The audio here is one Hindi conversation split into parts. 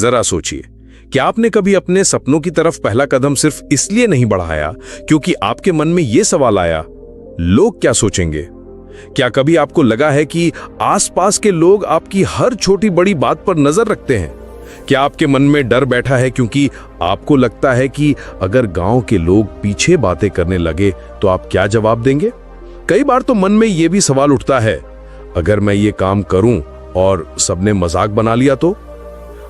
जरा सोचिए, क्या आपने कभी अपने सपनों की तरफ पहला कदम सिर्फ इसलिए नहीं बढ़ाया क्योंकि आपके मन में यह सवाल आया, लोग क्या सोचेंगे? क्या कभी आपको लगा है कि आसपास के लोग आपकी हर छोटी बड़ी बात पर नजर रखते हैं? क्या आपके मन में डर बैठा है क्योंकि आपको लगता है कि अगर गांव के लोग पीछे बातें करने लगे तो आप क्या जवाब देंगे? कई बार तो मन में यह भी सवाल उठता है, अगर मैं ये काम करूं और सबने मजाक बना लिया तो?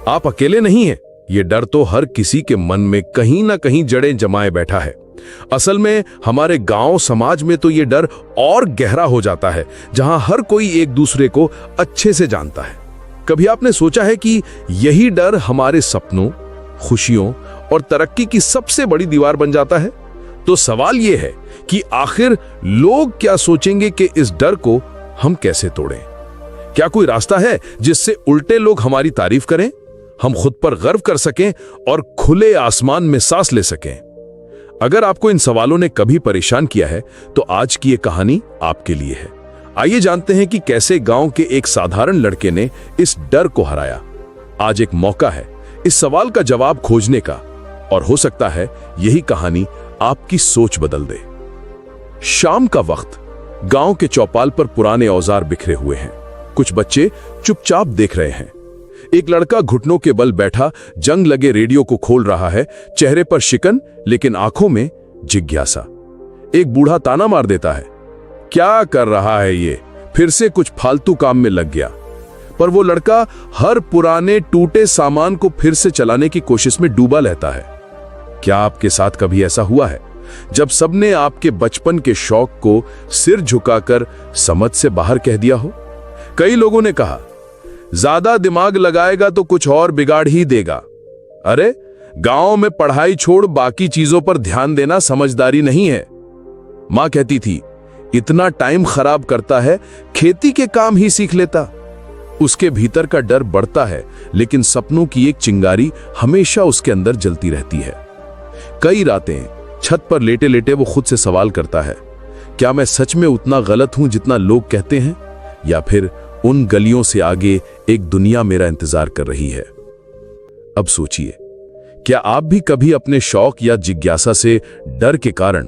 आप अकेले नहीं हैं, ये डर तो हर किसी के मन में कहीं ना कहीं जड़ें जमाए बैठा है। असल में हमारे गांव समाज में तो ये डर और गहरा हो जाता है, जहां हर कोई एक दूसरे को अच्छे से जानता है। कभी आपने सोचा है कि यही डर हमारे सपनों, खुशियों और तरक्की की सबसे बड़ी दीवार बन जाता है? तो सवाल यह है कि आखिर लोग क्या सोचेंगे कि इस डर को हम कैसे तोड़ें? क्या कोई रास्ता है जिससे उल्टे लोग हमारी तारीफ करें, हम खुद पर गर्व कर सकें और खुले आसमान में सांस ले सकें? अगर आपको इन सवालों ने कभी परेशान किया है तो आज की ये कहानी आपके लिए है। आइए जानते हैं कि कैसे गांव के एक साधारण लड़के ने इस डर को हराया। आज एक मौका है इस सवाल का जवाब खोजने का, और हो सकता है यही कहानी आपकी सोच बदल दे। शाम का वक्त, गांव के चौपाल पर पुराने औजार बिखरे हुए हैं। कुछ बच्चे चुपचाप देख रहे हैं। एक लड़का घुटनों के बल बैठा जंग लगे रेडियो को खोल रहा है, चेहरे पर शिकन लेकिन आंखों में जिज्ञासा। एक बूढ़ा ताना मार देता है, क्या कर रहा है ये, फिर से कुछ फालतू काम में लग गया। पर वो लड़का हर पुराने टूटे सामान को फिर से चलाने की कोशिश में डूबा रहता है। क्या आपके साथ कभी ऐसा हुआ है जब सबने आपके बचपन के शौक को सिर झुकाकर समझ से बाहर कह दिया हो? कई लोगों ने कहा, ज्यादा दिमाग लगाएगा तो कुछ और बिगाड़ ही देगा। अरे, गांव में पढ़ाई छोड़ बाकी चीजों पर ध्यान देना समझदारी नहीं है। मां कहती थी, इतना टाइम खराब करता है, खेती के काम ही सीख लेता। उसके भीतर का डर बढ़ता है, लेकिन सपनों की एक चिंगारी हमेशा उसके अंदर जलती रहती है। कई रातें छत पर लेटे लेटे वो खुद से सवाल करता है, क्या मैं सच में उतना गलत हूं जितना लोग कहते हैं, या फिर उन गलियों से आगे एक दुनिया मेरा इंतजार कर रही है? अब सोचिए, क्या आप भी कभी अपने शौक या जिज्ञासा से डर के कारण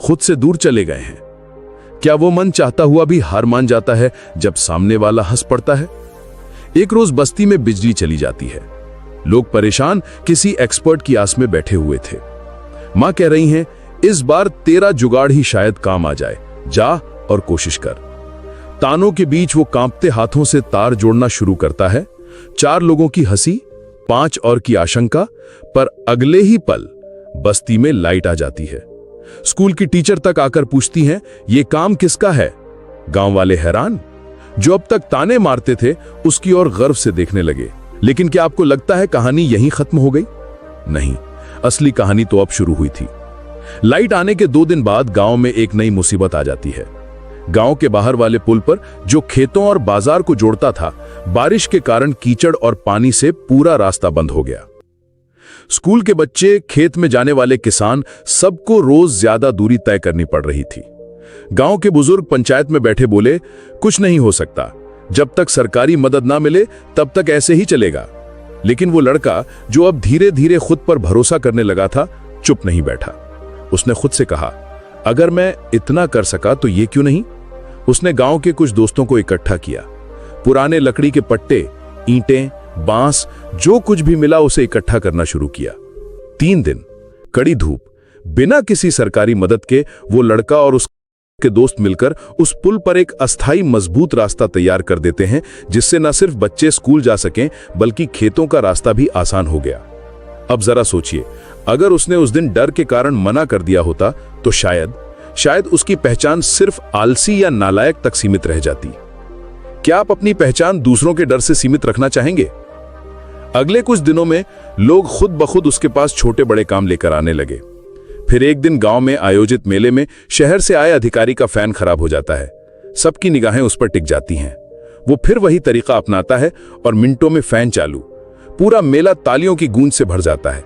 खुद से दूर चले गए हैं? क्या वो मन चाहता हुआ भी हार मान जाता है जब सामने वाला हंस पड़ता है? एक रोज बस्ती में बिजली चली जाती है। लोग परेशान किसी एक्सपर्ट की आस में बैठे हुए थे। मां कह रही हैं, इस बार तेरा जुगाड़ ही शायद काम आ जाए, जा और कोशिश कर। तानों के बीच वो कांपते हाथों से तार जोड़ना शुरू करता है। 4 लोगों की हंसी, 5 और की आशंका, पर अगले ही पल बस्ती में लाइट आ जाती है। स्कूल की टीचर तक आकर पूछती हैं, ये काम किसका है? गांव वाले हैरान, जो अब तक ताने मारते थे उसकी ओर गर्व से देखने लगे। लेकिन क्या आपको लगता है कहानी यहीं खत्म हो गई? नहीं, असली कहानी तो अब शुरू हुई थी। लाइट आने के 2 दिन बाद गांव में एक नई मुसीबत आ जाती है। गांव के बाहर वाले पुल पर, जो खेतों और बाजार को जोड़ता था, बारिश के कारण कीचड़ और पानी से पूरा रास्ता बंद हो गया। स्कूल के बच्चे, खेत में जाने वाले किसान, सबको रोज ज्यादा दूरी तय करनी पड़ रही थी। गांव के बुजुर्ग पंचायत में बैठे बोले, कुछ नहीं हो सकता, जब तक सरकारी मदद ना मिले तब तक ऐसे ही चलेगा। लेकिन वो लड़का, जो अब धीरे धीरे खुद पर भरोसा करने लगा था, चुप नहीं बैठा। उसने खुद से कहा, अगर मैं इतना कर सका तो ये क्यों नहीं? उसने गांव के कुछ दोस्तों को इकट्ठा किया। पुराने लकड़ी के पट्टे, ईंटें, बांस, जो कुछ भी मिला उसे इकट्ठा करना शुरू किया। 3 दिन, कड़ी धूप, बिना किसी सरकारी मदद के वो लड़का और उसके दोस्त मिलकर उस पुल पर एक अस्थाई मजबूत रास्ता तैयार कर देते हैं, जिससे न सिर्फ बच्चे स्कूल जा सकें बल्कि खेतों का रास्ता भी आसान हो गया। अब जरा सोचिए, अगर उसने उस दिन डर के कारण मना कर दिया होता तो शायद उसकी पहचान सिर्फ आलसी या नालायक तक सीमित रह जाती। क्या आप अपनी पहचान दूसरों के डर से सीमित रखना चाहेंगे? अगले कुछ दिनों में लोग खुद ब खुद उसके पास छोटे बड़े काम लेकर आने लगे। फिर एक दिन गांव में आयोजित मेले में शहर से आए अधिकारी का फैन खराब हो जाता है। सबकी निगाहें उस पर टिक जाती हैं। वो फिर वही तरीका अपनाता है और मिनटों में फैन चालू। पूरा मेला तालियों की गूंज से भर जाता है।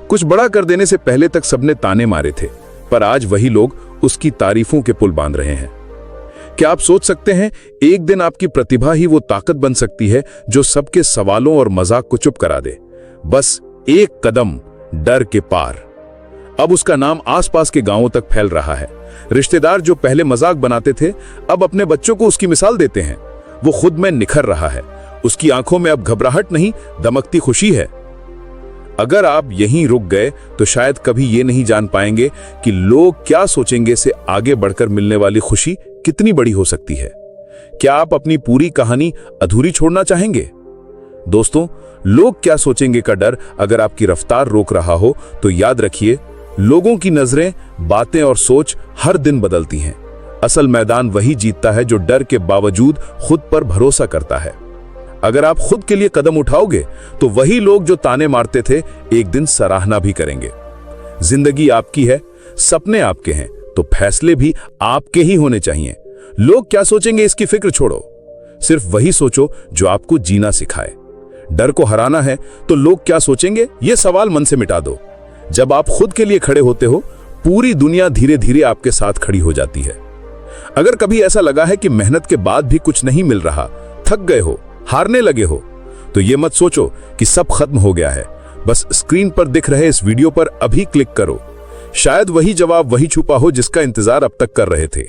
कुछ बड़ा कर देने से पहले तक सबने ताने मारे थे, पर आज वही लोग उसकी तारीफों के पुल बांध रहे हैं। क्या आप सोच सकते हैं, एक दिन आपकी प्रतिभा ही वो ताकत बन सकती है जो सबके सवालों और मजाक को चुप करा दे। बस एक कदम डर के पार। अब उसका नाम आसपास के गांवों तक फैल रहा है। रिश्तेदार जो पहले मजाक बनाते थे अब अपने बच्चों को उसकी मिसाल देते हैं। वो खुद में निखर रहा है। उसकी आंखों में अब घबराहट नहीं, दमकती खुशी है। अगर आप यहीं रुक गए तो शायद कभी ये नहीं जान पाएंगे कि लोग क्या सोचेंगे से आगे बढ़कर मिलने वाली खुशी कितनी बड़ी हो सकती है। क्या आप अपनी पूरी कहानी अधूरी छोड़ना चाहेंगे? दोस्तों, लोग क्या सोचेंगे का डर अगर आपकी रफ्तार रोक रहा हो तो याद रखिए, लोगों की नजरें, बातें और सोच हर दिन बदलती हैं। असल मैदान वही जीतता है जो डर के बावजूद खुद पर भरोसा करता है। अगर आप खुद के लिए कदम उठाओगे तो वही लोग जो ताने मारते थे एक दिन सराहना भी करेंगे। जिंदगी आपकी है, सपने आपके हैं, तो फैसले भी आपके ही होने चाहिए। लोग क्या सोचेंगे इसकी फिक्र छोड़ो, सिर्फ वही सोचो जो आपको जीना सिखाए। डर को हराना है तो लोग क्या सोचेंगे ये सवाल मन से मिटा दो। जब आप खुद के लिए खड़े होते हो, पूरी दुनिया धीरे धीरे आपके साथ खड़ी हो जाती है। अगर कभी ऐसा लगा है कि मेहनत के बाद भी कुछ नहीं मिल रहा, थक गए हो, हारने लगे हो, तो ये मत सोचो कि सब खत्म हो गया है। बस स्क्रीन पर दिख रहे इस वीडियो पर अभी क्लिक करो। शायद वही जवाब वही छुपा हो जिसका इंतजार अब तक कर रहे थे।